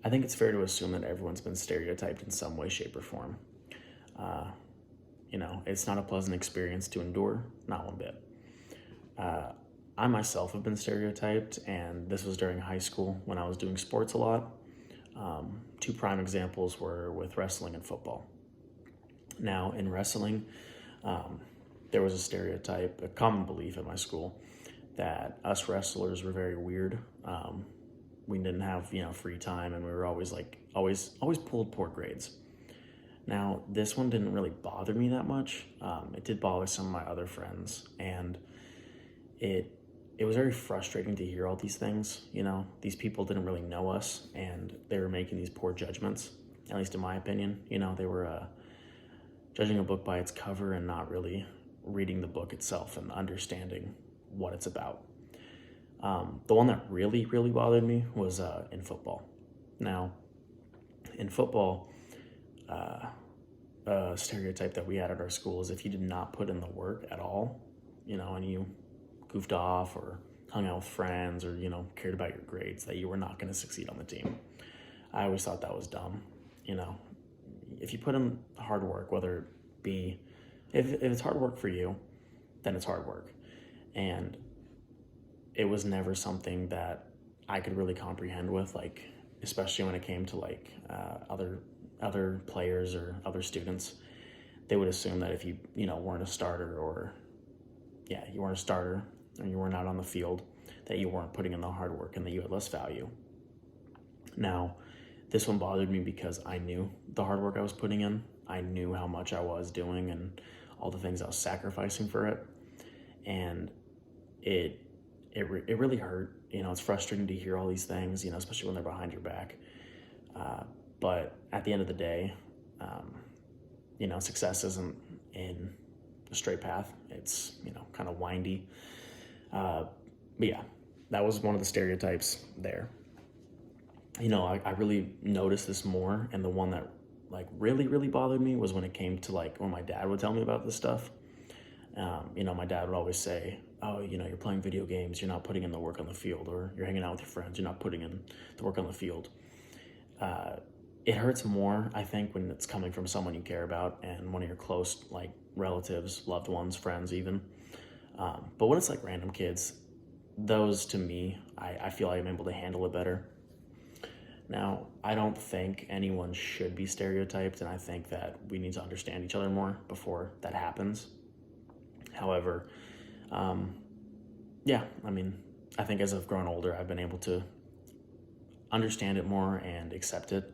I think it's fair to assume that everyone's been stereotyped in some way, shape, or form. Uh, it's not a pleasant experience to endure, not one bit. Uh, I myself have been stereotyped, and this was during high school when I was doing sports a lot. Two prime examples were with wrestling and football. Now, in wrestling, um, there was a stereotype, a common belief at my school, that us wrestlers were very weird. We didn't have free time, and we were always pulled poor grades. Now, this one didn't really bother me that much. It did bother some of my other friends, and it it was very frustrating to hear all these things. These people didn't really know us, and they were making these poor judgments. At least in my opinion, they were judging a book by its cover and not really reading the book itself and understanding what it's about. The one that really, really bothered me was in football. Now, in football, a stereotype that we had at our school is if you did not put in the work at all, and you goofed off or hung out with friends or, cared about your grades, that you were not going to succeed on the team. I always thought that was dumb. If you put in hard work, whether it be, if it's hard work for you, then it's hard work. And it was never something that I could really comprehend with, especially when it came to other players or other students. They would assume that if you weren't a starter, or you weren't a starter and you were not on the field, that you weren't putting in the hard work and that you had less value. Now, this one bothered me because I knew the hard work I was putting in. I knew how much I was doing and all the things I was sacrificing for it. And it really hurt. It's frustrating to hear all these things, especially when they're behind your back. But at the end of the day, success isn't in a straight path. It's, kind of windy. But yeah, that was one of the stereotypes there. I really noticed this more, and the one that really, really bothered me was when it came to when my dad would tell me about this stuff. My dad would always say, oh, you're playing video games, you're not putting in the work on the field, or you're hanging out with your friends, you're not putting in the work on the field. It hurts more, I think, when it's coming from someone you care about and one of your close, relatives, loved ones, friends even. But when it's random kids, those to me, I feel I'm able to handle it better. Now, I don't think anyone should be stereotyped, and I think that we need to understand each other more before that happens. However, I think as I've grown older, I've been able to understand it more and accept it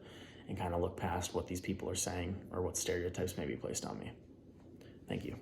and kind of look past what these people are saying or what stereotypes may be placed on me. Thank you.